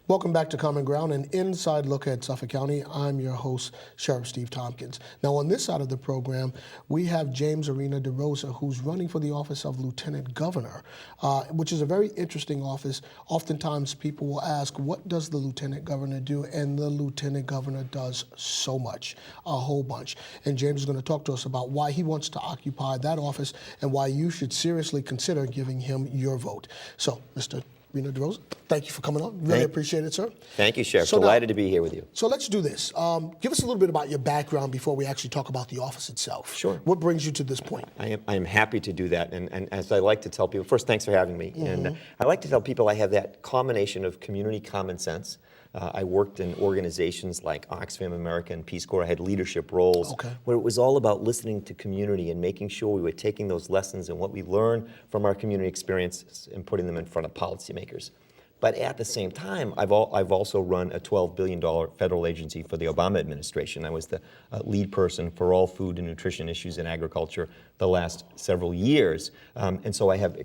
Welcome back to Common Ground, an inside look at Suffolk County. I'm your host, Sheriff Steve Tompkins. Now, on this side of the program, we have James Arena-DeRosa, who's running for the office of Lieutenant Governor, which is a very interesting office. Oftentimes, people will ask, what does the Lieutenant Governor do? And the Lieutenant Governor does so much, a whole bunch. And James is going to talk to us about why he wants to occupy that office and why you should seriously consider giving him your vote. So, Mr. Arena-DeRosa, thank you for coming on. Really appreciate it, sir. Thank you, Sheriff. So Delighted to be here with you. So let's do this. Give us a little bit about your background before we actually talk about the office itself. Sure. What brings you to this point? I am happy to do that. And as I like to tell people, first, thanks for having me. And I like to tell people I have that combination of community common sense. I worked in organizations like Oxfam America and Peace Corps. I had leadership roles where it was all about listening to community and making sure we were taking those lessons and what we learned from our community experiences and putting them in front of policymakers. But at the same time, I've also run a $12 billion federal agency for the Obama administration. I was the lead person for all food and nutrition issues in agriculture the last several years. And so I have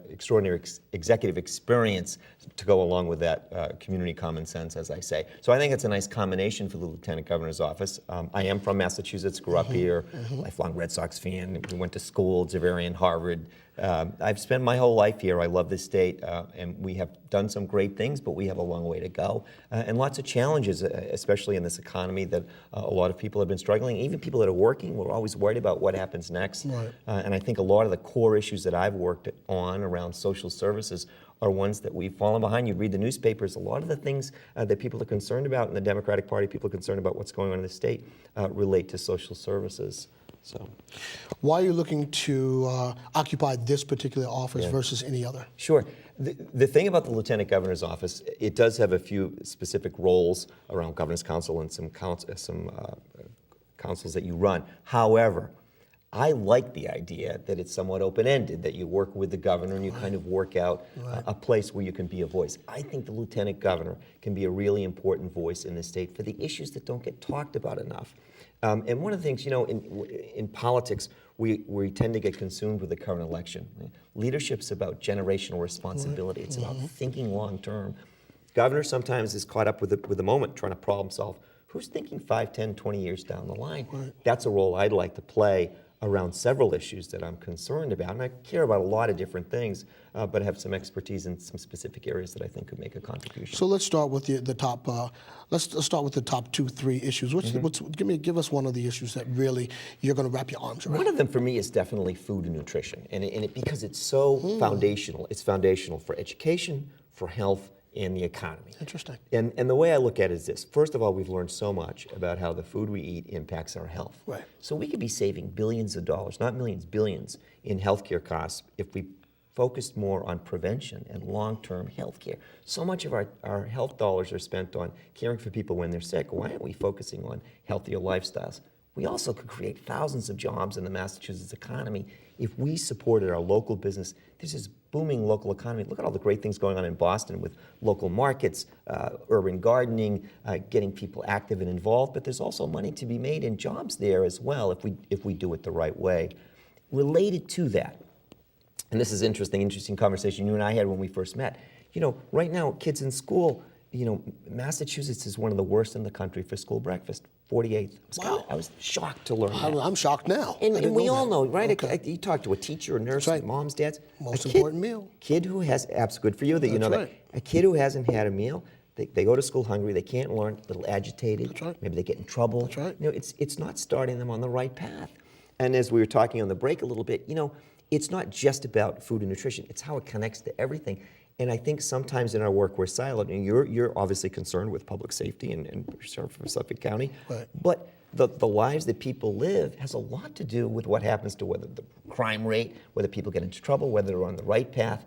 extraordinary executive experience to go along with that community common sense, as I say. So I think it's a nice combination for the Lieutenant Governor's office. I am from Massachusetts, grew up here, lifelong Red Sox fan. We went to school, Xaverian, Harvard. I've spent my whole life here. I love this state, and we have done some great things, but we have a long way to go. And lots of challenges, especially in this economy that a lot of people have been struggling. Even people that are working, we're always worried about what happens next. Right. And I think a lot of the core issues that I've worked on around social services are ones that we've fallen behind. You read the newspapers, a lot of the things that people are concerned about in the Democratic Party, people are concerned about what's going on in the state, relate to social services. So, why are you looking to occupy this particular office versus any other? Sure. The thing about the Lieutenant Governor's office, it does have a few specific roles around Governor's Council and some councils that you run. However, I like the idea that it's somewhat open-ended, that you work with the governor and you kind of work out a place where you can be a voice. I think the Lieutenant Governor can be a really important voice in the state for the issues that don't get talked about enough. And one of the things, you know, in politics, we tend to get consumed with the current election. Leadership's about generational responsibility. It's about thinking long-term. Governor sometimes is caught up with the moment, trying to problem solve. Who's thinking 5, 10, 20 years down the line? That's a role I'd like to play around several issues that I'm concerned about. And I care about a lot of different things, but have some expertise in some specific areas that I think could make a contribution. So let's start with the top. Let's start with the top 2, 3 issues. Give us one of the issues that really you're going to wrap your arms around. One of them for me is definitely food and nutrition, and because it's so foundational. It's foundational for education, for health, and the economy. Interesting. And the way I look at it is this. First of all, we've learned so much about how the food we eat impacts our health. Right. So we could be saving billions of dollars, not millions, billions, in healthcare costs if we focused more on prevention and long-term health care. So much of our health dollars are spent on caring for people when they're sick. Why aren't we focusing on healthier lifestyles? We also could create thousands of jobs in the Massachusetts economy if we supported our local business. There's this booming local economy. Look at all the great things going on in Boston with local markets, urban gardening, getting people active and involved. But there's also money to be made in jobs there as well if we do it the right way. Related to that, and this is interesting conversation you and I had when we first met. You know, right now, kids in school, you know, Massachusetts is one of the worst in the country for school breakfast. 48th. Wow. I was shocked to learn that. I'm shocked now. And we all know, right? Okay. You talk to a teacher, a nurse, moms, dads. Most important meal. Kid who has, apps good for you that you know that. A kid who hasn't had a meal, they go to school hungry, they can't learn, a little agitated. That's right. Maybe they get in trouble. That's right. You know, it's not starting them on the right path. And as we were talking on the break a little bit, you know, it's not just about food and nutrition. It's how it connects to everything. And I think sometimes in our work we're siloed. And you're obviously concerned with public safety and Sheriff of Suffolk County. Right. But the lives that people live has a lot to do with what happens to whether the crime rate, whether people get into trouble, whether they're on the right path.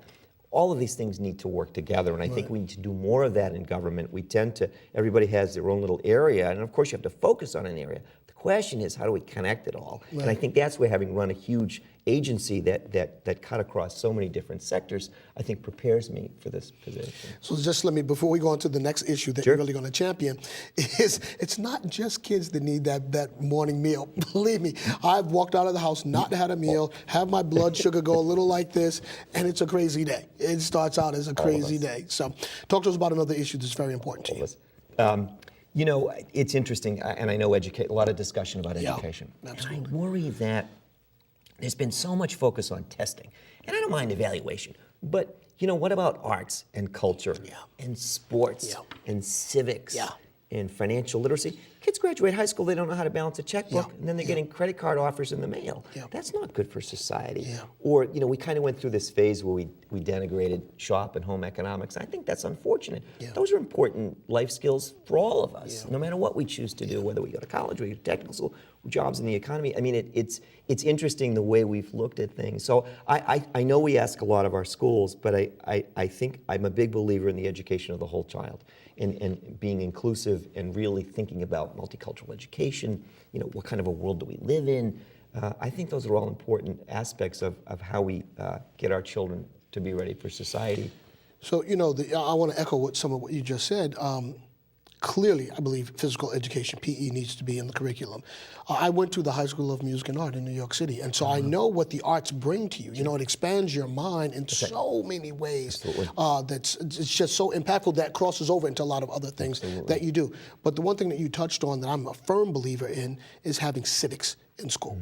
All of these things need to work together, and I think we need to do more of that in government. We tend to, everybody has their own little area, and of course you have to focus on an area. The Question is, how do we connect it all? Right. And I think that's where having run a huge agency that cut across so many different sectors, I think prepares me for this position. So just let me, before we go on to the next issue that Sure. you're really going to champion, is it's not just kids that need that morning meal. Believe me, I've walked out of the house, not had a meal, have my blood sugar go a little like this, and it's a crazy day. It starts out as a crazy day. So talk to us about another issue that's very important to you. You know, it's interesting, and I know a lot of discussion about education. Absolutely. And I worry that there's been so much focus on testing, and I don't mind evaluation, but you know, what about arts and culture and sports and civics and financial literacy? Kids graduate high school, they don't know how to balance a checkbook, and then they're getting credit card offers in the mail. That's not good for society. Or, you know, we kind of went through this phase where we denigrated shop and home economics. I think that's unfortunate. Those are important life skills for all of us, no matter what we choose to do, whether we go to college, we go to technical school, jobs in the economy. I mean, it's interesting the way we've looked at things. So I know we ask a lot of our schools, but I think I'm a big believer in the education of the whole child and being inclusive and really thinking about multicultural education. You know, what kind of a world do we live in? I think those are all important aspects of how we get our children to be ready for society. So, you know, I want to echo some of what you just said. Clearly, I believe physical education, PE, needs to be in the curriculum. I went to the High School of Music and Art in New York City, and so I know what the arts bring to you. You know, it expands your mind in so many ways. It's just so impactful that crosses over into a lot of other things that you do. But the one thing that you touched on that I'm a firm believer in is having civics in school.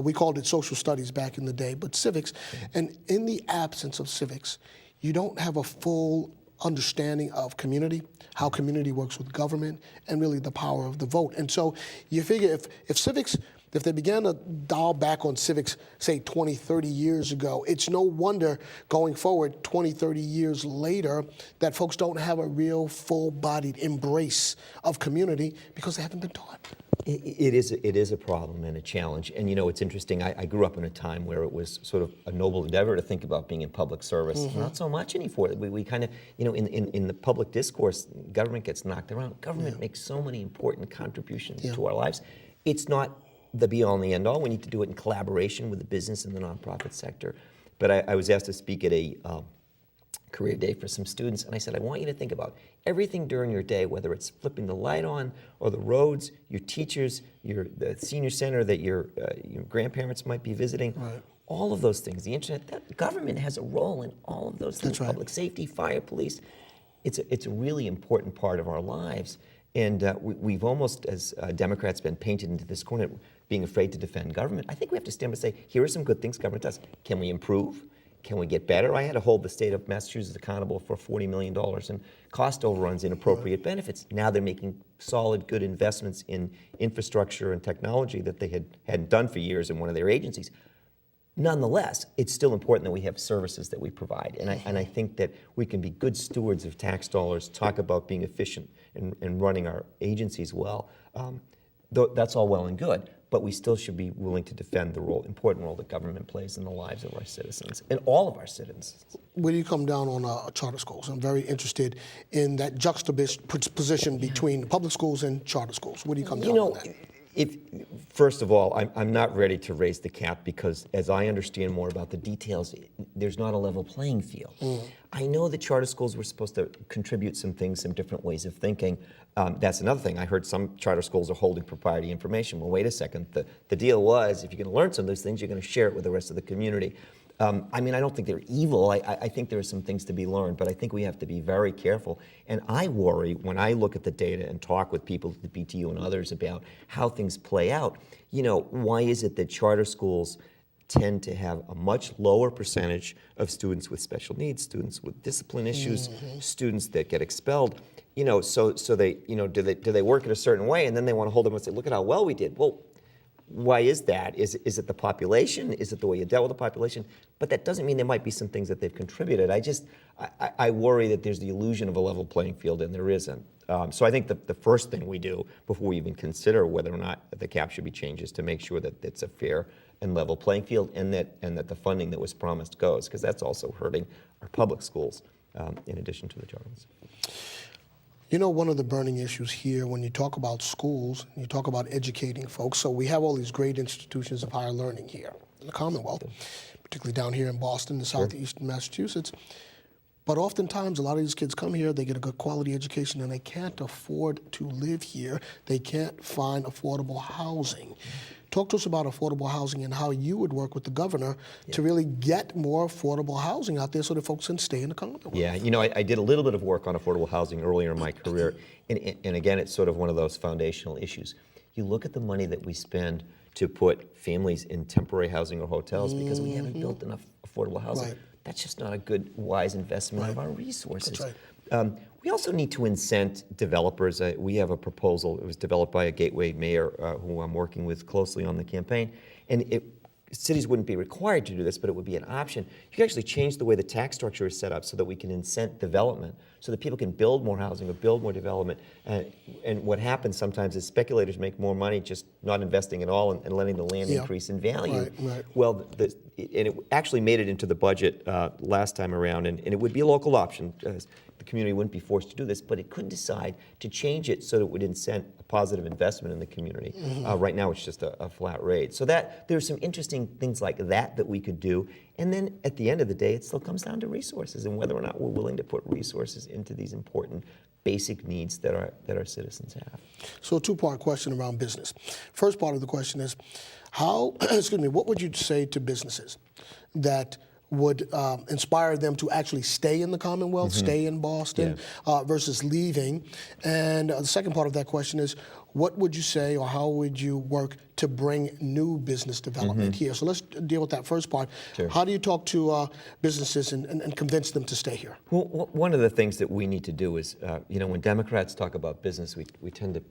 We called it social studies back in the day, but civics. And in the absence of civics, you don't have a full understanding of community, how community works with government, and really the power of the vote. And so you figure if civics, if they began to dial back on civics, say 20, 30 years ago, it's no wonder going forward 20, 30 years later that folks don't have a real full-bodied embrace of community because they haven't been taught. It is a problem and a challenge. And you know, it's interesting, I grew up in a time where it was sort of a noble endeavor to think about being in public service. Not so much anymore. We kind of, you know, in the public discourse, government gets knocked around. Government makes so many important contributions to our lives. It's not the be-all and the end-all. We need to do it in collaboration with the business and the nonprofit sector. But I was asked to speak at a career day for some students, and I said, I want you to think about everything during your day, whether it's flipping the light on or the roads, your teachers, the senior center that your grandparents might be visiting, all of those things, the internet, that government has a role in all of those things, public safety, fire, police. It's a really important part of our lives. And we've almost, as Democrats, been painted into this corner, being afraid to defend government. I think we have to stand up and say, here are some good things government does. Can we improve? Can we get better? I had to hold the state of Massachusetts accountable for $40 million in cost overruns, inappropriate benefits. Now they're making solid, good investments in infrastructure and technology that they hadn't done for years in one of their agencies. Nonetheless, it's still important that we have services that we provide. And I think that we can be good stewards of tax dollars, talk about being efficient and running our agencies well. That's all well and good. But we still should be willing to defend the important role that government plays in the lives of our citizens, and all of our citizens. Where do you come down on charter schools? I'm very interested in that juxtaposition between public schools and charter schools. Where do you come down on that? First of all, I'm not ready to raise the cap because as I understand more about the details, there's not a level playing field. I know that charter schools were supposed to contribute some things, some different ways of thinking. That's another thing. I heard some charter schools are holding proprietary information. Well, wait a second. The deal was if you're going to learn some of those things, you're going to share it with the rest of the community. I mean, I don't think they're evil. I think there are some things to be learned, but I think we have to be very careful. And I worry when I look at the data and talk with people at the BTU and others about how things play out. You know, why is it that charter schools tend to have a much lower percentage of students with special needs, students with discipline issues, students that get expelled? You know, so they, you know, do they work in a certain way, and then they want to hold them and say, look at how well we did. Well, why is that? Is it the population? Is it the way you dealt with the population? But that doesn't mean there might be some things that they've contributed. I worry that there's the illusion of a level playing field, and there isn't. So I think the first thing we do before we even consider whether or not the cap should be changed is to make sure that it's a fair and level playing field, and that the funding that was promised goes, because that's also hurting our public schools in addition to the charters. You know, one of the burning issues here when you talk about schools, you talk about educating folks, so we have all these great institutions of higher learning here in the Commonwealth, particularly down here in Boston and southeastern Massachusetts. But oftentimes, a lot of these kids come here, they get a good quality education, and they can't afford to live here. They can't find affordable housing. Talk to us about affordable housing and how you would work with the governor to really get more affordable housing out there so that folks can stay in the Commonwealth. Yeah, you know, I did a little bit of work on affordable housing earlier in my career, and again, it's sort of one of those foundational issues. You look at the money that we spend to put families in temporary housing or hotels because we haven't built enough affordable housing. Right. That's just not a good, wise investment of our resources. That's right. We also need to incent developers. We have a proposal. It was developed by a Gateway mayor who I'm working with closely on the campaign. And cities wouldn't be required to do this, but it would be an option. You can actually change the way the tax structure is set up so that we can incent development, so that people can build more housing or build more development. And what happens sometimes is speculators make more money just not investing at all and letting the land increase in value. Right. Well, and it actually made it into the budget last time around, and it would be a local option. The community wouldn't be forced to do this, but it could decide to change it so that it would incent a positive investment in the community. Right now, it's just a flat rate. So there's some interesting things like that we could do. And then at the end of the day, it still comes down to resources and whether or not we're willing to put resources into these important basic needs that our citizens have. So a two-part question around business. First part of the question is, what would you say to businesses that would inspire them to actually stay in the Commonwealth, stay in Boston, versus leaving? And the second part of that question is, what would you say or how would you work to bring new business development here? So let's deal with that first part. Sure. How do you talk to businesses and convince them to stay here? Well, one of the things that we need to do is, when Democrats talk about business, we tend to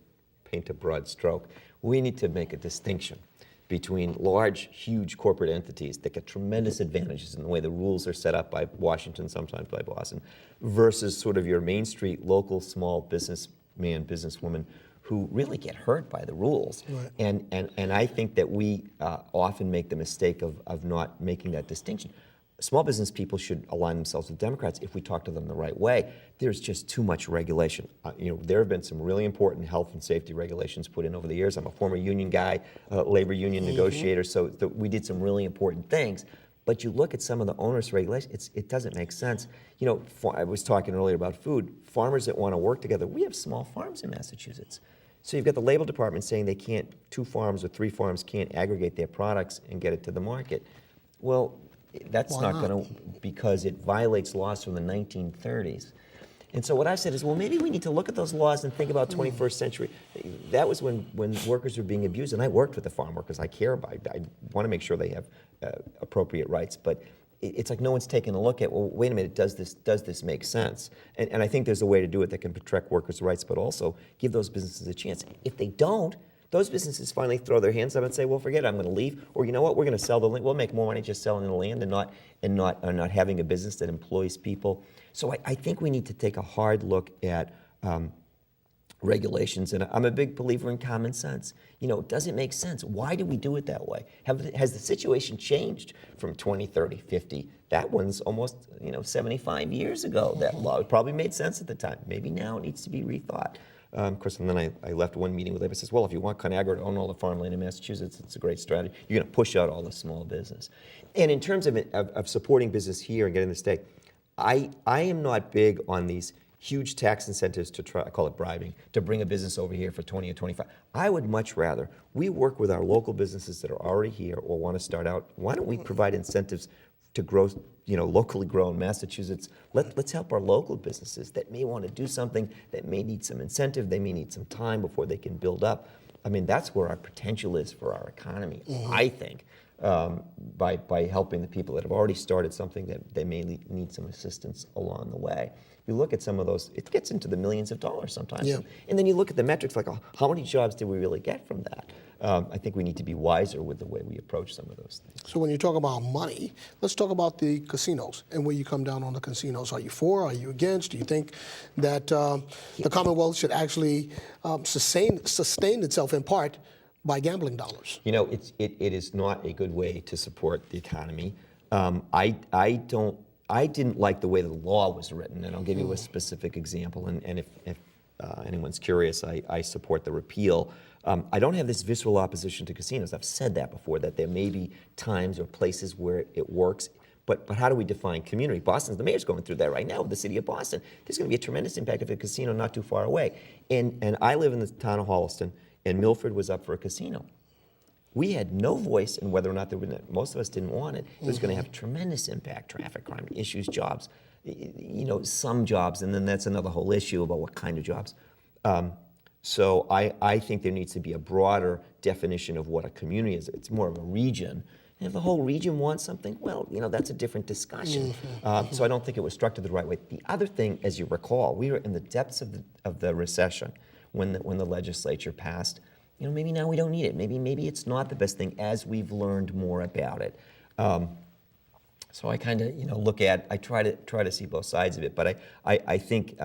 paint a broad stroke. We need to make a distinction between large, huge corporate entities that get tremendous advantages in the way the rules are set up by Washington, sometimes by Boston, versus sort of your Main Street, local, small businessman, businesswoman who really get hurt by the rules. Right. And I think that we often make the mistake of not making that distinction. Small business people should align themselves with Democrats if we talk to them the right way. There's just too much regulation. There have been some really important health and safety regulations put in over the years. I'm a former union guy, labor union negotiator, so we did some really important things. But you look at some of the onerous regulations, it doesn't make sense. I was talking earlier about food. Farmers that want to work together, we have small farms in Massachusetts. So you've got the labor department saying they can't, 2 farms or 3 farms can't aggregate their products and get it to the market. Well, that's not going to, because it violates laws from the 1930s. And so what I've said is, well, maybe we need to look at those laws and think about 21st century. That was when workers were being abused, and I worked with the farm workers. I care about it. I want to make sure they have appropriate rights. But it's like no one's taking a look at, well, wait a minute, does this make sense? And I think there's a way to do it that can protect workers' rights, but also give those businesses a chance. If they don't, those businesses finally throw their hands up and say, well, forget it, I'm going to leave. Or you know what, we're going to sell the land. We'll make more money just selling the land and not having a business that employs people. So I think we need to take a hard look at regulations. And I'm a big believer in common sense. Does it make sense? Why do we do it that way? Has the situation changed from 20, 30, 50? That one's almost 75 years ago. That law probably made sense at the time. Maybe now it needs to be rethought. Of course, and then I left one meeting with labor. Says, well, if you want ConAgra to own all the farmland in Massachusetts, it's a great strategy. You're going to push out all the small business. And in terms of supporting business here and getting the stay, I am not big on these huge tax incentives to try, I call it bribing, to bring a business over here for 20 or 25. I would much rather we work with our local businesses that are already here or want to start out. Why don't we provide incentives to grow, locally grown Massachusetts? Let's help our local businesses that may want to do something, that may need some incentive, they may need some time before they can build up. I mean, that's where our potential is for our economy, I think, by helping the people that have already started something that they may need some assistance along the way. You look at some of those, it gets into the millions of dollars sometimes. Yeah. And then you look at the metrics like, how many jobs did we really get from that? I think we need to be wiser with the way we approach some of those things. So when you talk about money, let's talk about the casinos and where you come down on the casinos. Are you for? Are you against? Do you think that the Commonwealth should actually sustain itself in part by gambling dollars? It is not a good way to support the economy. I didn't like the way the law was written, and I'll give you a specific example. And if anyone's curious, I support the repeal. I don't have this visceral opposition to casinos. I've said that before, that there may be times or places where it works. But how do we define community? The mayor's going through that right now with the city of Boston. There's going to be a tremendous impact of a casino not too far away. And I live in the town of Holliston, and Milford was up for a casino. We had no voice in whether or not most of us didn't want it. It was going to have tremendous impact, traffic, crime, issues, jobs, some jobs, and then that's another whole issue about what kind of jobs. So I think there needs to be a broader definition of what a community is. It's more of a region. And if the whole region wants something, well, that's a different discussion. So I don't think it was structured the right way. The other thing, as you recall, we were in the depths of the recession when the legislature passed. Maybe now we don't need it. Maybe it's not the best thing as we've learned more about it. So I kind of look at. I try to see both sides of it. But I think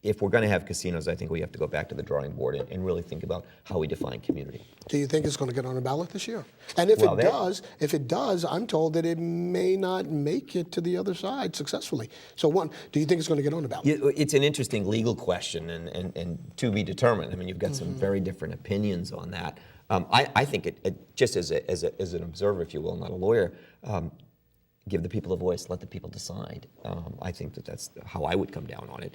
if we're going to have casinos, I think we have to go back to the drawing board and really think about how we define community. Do you think it's going to get on the ballot this year? And if it does, I'm told that it may not make it to the other side successfully. So do you think it's going to get on the ballot? It's an interesting legal question and to be determined. I mean, you've got some very different opinions on that. I think it just as an observer, if you will, not a lawyer, give the people a voice, let the people decide. I think that's how I would come down on it.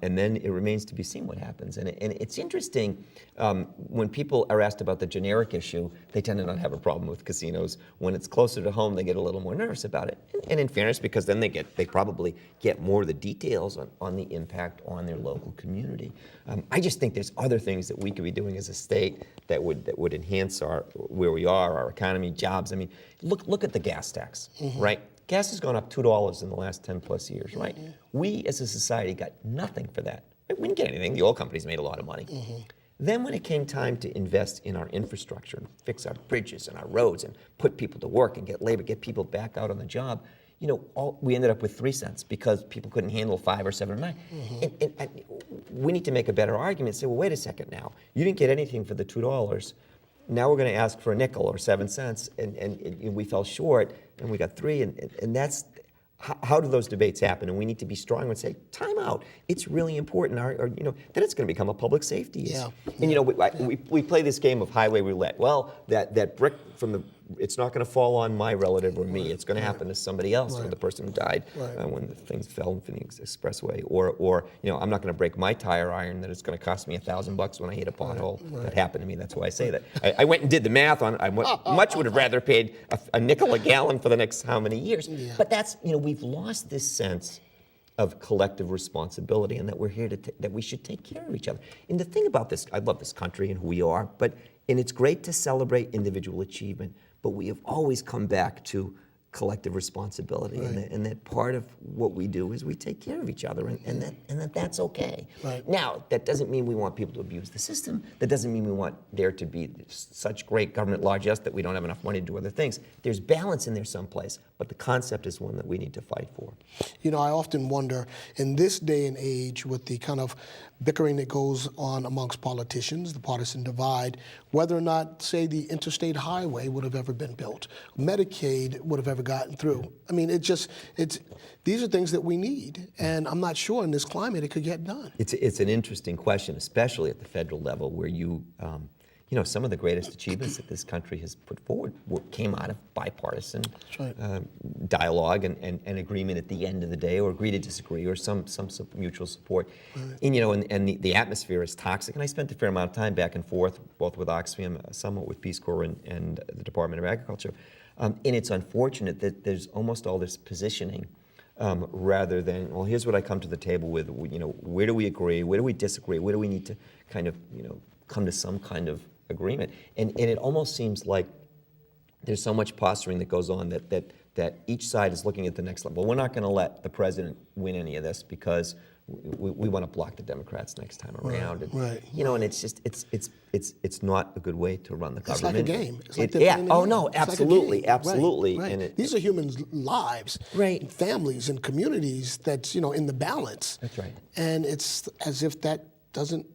And then it remains to be seen what happens. And it's interesting, when people are asked about the generic issue, they tend to not have a problem with casinos. When it's closer to home, they get a little more nervous about it. And in fairness, because then they probably get more of the details on the impact on their local community. I just think there's other things that we could be doing as a state that would enhance where we are, our economy, jobs. I mean, look at the gas tax, right? Gas has gone up $2 in the last 10 plus years, right? We as a society got nothing for that. We didn't get anything. The oil companies made a lot of money. Then when it came time to invest in our infrastructure and fix our bridges and our roads and put people to work and get labor, get people back out on the job, we ended up with 3 cents because people couldn't handle 5 or 7 or 9. And we need to make a better argument and say, well, wait a second now. You didn't get anything for the $2. Now we're going to ask for a nickel or 7 cents, and we fell short, and we got 3, and that's how do those debates happen? And we need to be strong and say, time out. It's really important, that it's going to become a public safety issue. And we play this game of highway roulette. Well, that brick it's not going to fall on my relative or me. It's going to happen to somebody else, or the person who died when the things fell in Phoenix Expressway. Or I'm not going to break my tire iron that it's going to cost me $1,000 when I hit a pothole. That happened to me. That's why I say that. I went and did the math on. I much would have rather paid a nickel a gallon for the next how many years. But that's we've lost this sense of collective responsibility, and that we're here that we should take care of each other. And the thing about this, I love this country and who we are, and it's great to celebrate individual achievement, but we have always come back to collective responsibility, and that part of what we do is we take care of each other, and that's okay. Now, that doesn't mean we want people to abuse the system. That doesn't mean we want there to be such great government largesse that we don't have enough money to do other things. There's balance in there someplace, but the concept is one that we need to fight for. I often wonder, in this day and age, with the kind of bickering that goes on amongst politicians, the partisan divide, whether or not, say, the interstate highway would have ever been built, Medicaid would have ever gotten through. I mean, these are things that we need, and I'm not sure in this climate it could get done. It's an interesting question, especially at the federal level, where some of the greatest achievements that this country has put forward came out of bipartisan dialogue and agreement at the end of the day, or agree to disagree, or some mutual support. And the atmosphere is toxic. And I spent a fair amount of time back and forth, both with Oxfam, somewhat with Peace Corps and the Department of Agriculture. And it's unfortunate that there's almost all this positioning rather than, well, here's what I come to the table with. Where do we agree? Where do we disagree? Where do we need to kind of, come to some kind of agreement? And it almost seems like there's so much posturing that goes on that each side is looking at the next level. Well, we're not going to let the president win any of this because we want to block the Democrats next time around. And it's just it's not a good way to run the government. It's like a game. It's like they're playing a game. Oh no, absolutely, absolutely. And these are humans' lives, and families and communities that's in the balance. That's right. And it's as if that doesn't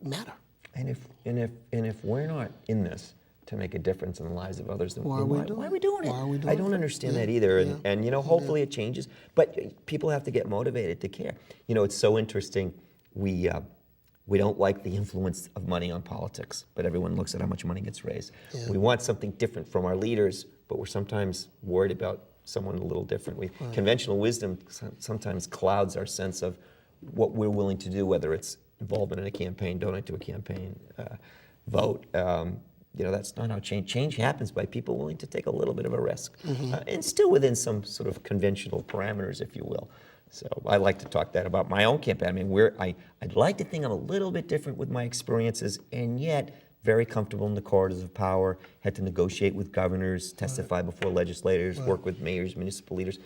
matter. And if we're not in this to make a difference in the lives of others, then why are we doing it? I don't understand that either. And hopefully it changes. But people have to get motivated to care. It's so interesting. we don't like the influence of money on politics, but everyone looks at how much money gets raised. Yeah. We want something different from our leaders, but we're sometimes worried about someone a little different. Conventional wisdom sometimes clouds our sense of what we're willing to do, whether it's involvement in a campaign, donate to a campaign, vote. That's not how change happens, by people willing to take a little bit of a risk, and still within some sort of conventional parameters, if you will. So I like to talk that about my own campaign. I mean, I'd like to think I'm a little bit different with my experiences, and yet very comfortable in the corridors of power, had to negotiate with governors, testify before legislators, work with mayors, municipal leaders.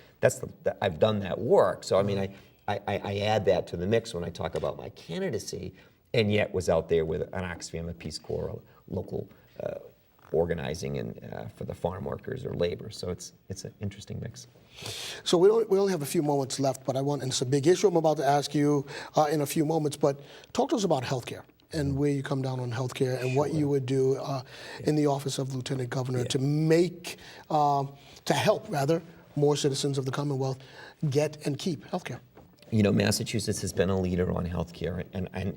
I've done that work. So I mean, I add that to the mix when I talk about my candidacy, and yet was out there with an Oxfam, a Peace Corps, a local organizing and for the farm workers or labor. So it's an interesting mix. So we only have a few moments left, but and it's a big issue I'm about to ask you in a few moments, but talk to us about healthcare and where you come down on healthcare and what you would do in the office of Lieutenant Governor to help more citizens of the Commonwealth get and keep healthcare. Massachusetts has been a leader on healthcare,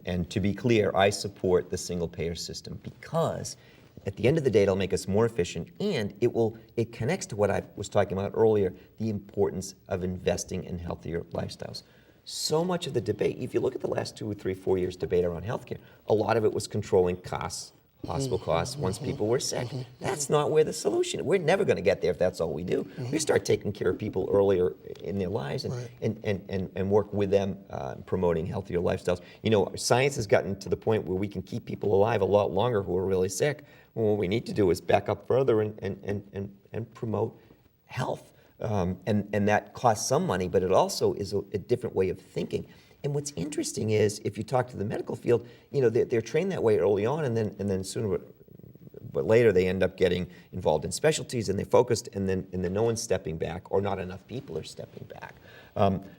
and to be clear, I support the single-payer system because at the end of the day, it'll make us more efficient, and it connects to what I was talking about earlier, the importance of investing in healthier lifestyles. So much of the debate, if you look at the last 2 or 3, 4 years debate around healthcare, a lot of it was controlling costs, hospital costs, once people were sick. That's not where the solution is. We're never going to get there if that's all we do. We start taking care of people earlier in their lives and work with them promoting healthier lifestyles. Science has gotten to the point where we can keep people alive a lot longer who are really sick. Well, what we need to do is back up further and promote health. And that costs some money, but it also is a different way of thinking. And what's interesting is, if you talk to the medical field, they're trained that way early on, and then sooner but later they end up getting involved in specialties, and they're focused, and then no one's stepping back, or not enough people are stepping back.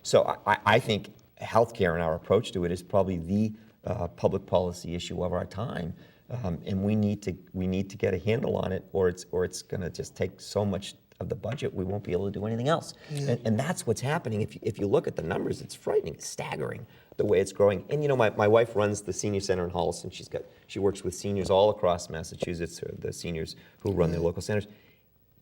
So I think healthcare and our approach to it is probably the public policy issue of our time, and we need to get a handle on it, or it's going to just take so much of the budget, we won't be able to do anything else. And that's what's happening. If you look at the numbers, it's frightening, it's staggering the way it's growing. And my wife runs the senior center in Holliston. She works with seniors all across Massachusetts, the seniors who run their local centers.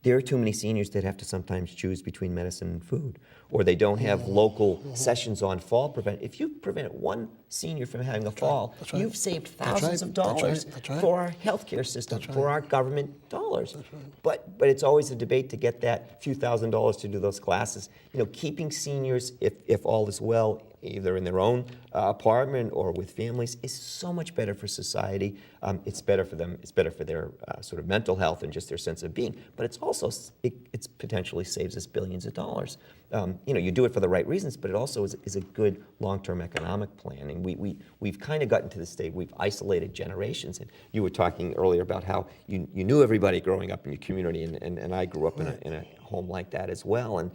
There are too many seniors that have to sometimes choose between medicine and food, or they don't have local sessions on fall prevention. If you prevent one senior from having a fall, you've saved thousands of dollars for our healthcare system, for our government dollars. But it's always a debate to get that few $1,000s to do those classes. Keeping seniors, if all is well, either in their own apartment or with families, is so much better for society. It's better for them. It's better for their sort of mental health and just their sense of being. But it's also, it potentially saves us billions of dollars. You do it for the right reasons, but it also is a good long-term economic plan. And we've kind of gotten to the state, we've isolated generations. And you were talking earlier about how you knew everybody growing up in your community, and I grew up in a home like that as well. And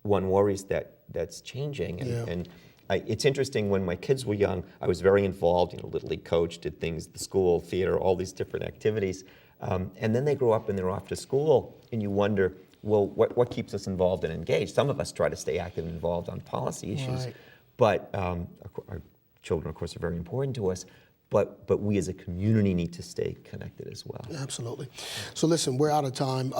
one worries that's changing. And it's interesting, when my kids were young, I was very involved, Little League coach, did things, the school, theater, all these different activities. And then they grow up and they're off to school, and you wonder, well, what keeps us involved and engaged? Some of us try to stay active and involved on policy issues, but our children, of course, are very important to us. But we as a community need to stay connected as well. Absolutely. So listen, we're out of time.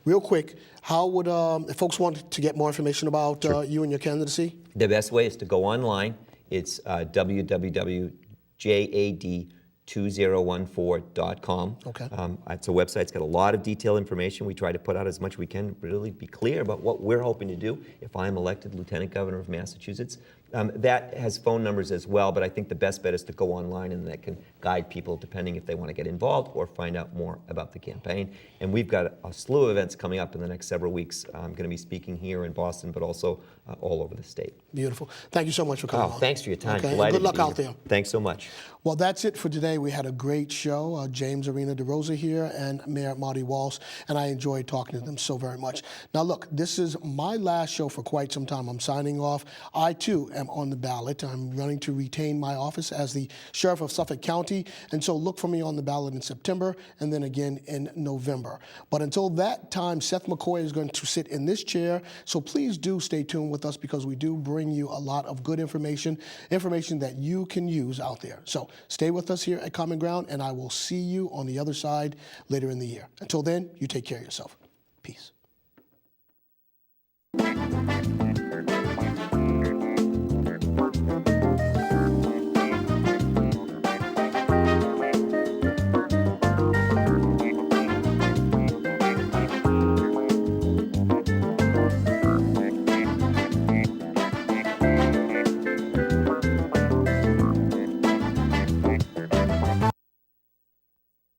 Real quick, how would, if folks want to get more information about you and your candidacy? The best way is to go online. It's www.jad2014.com. Okay. It's a website. It's got a lot of detailed information. We try to put out as much as we can, really be clear about what we're hoping to do if I'm elected Lieutenant Governor of Massachusetts. That has phone numbers as well, but I think the best bet is to go online, and that can guide people depending if they want to get involved or find out more about the campaign. And we've got a slew of events coming up in the next several weeks. I'm going to be speaking here in Boston, but also all over the state. Beautiful. Thank you so much for coming on. Thanks for your time. Okay. Delighted Good luck to be out here. there. Thanks so much. Well, that's it for today. We had a great show. James Arena-DeRosa here and Mayor Marty Walsh, and I enjoyed talking to them so very much. Now, look, this is my last show for quite some time. I'm signing off. I, too, am am on the ballot. I'm running to retain my office as the Sheriff of Suffolk County, and so look for me on the ballot in September and then again in November. But until that time, Seth McCoy is going to sit in this chair, so please do stay tuned with us because we do bring you a lot of good information that you can use out there. So stay with us here at Common Ground, and I will see you on the other side later in the year. Until then, you take care of yourself. Peace.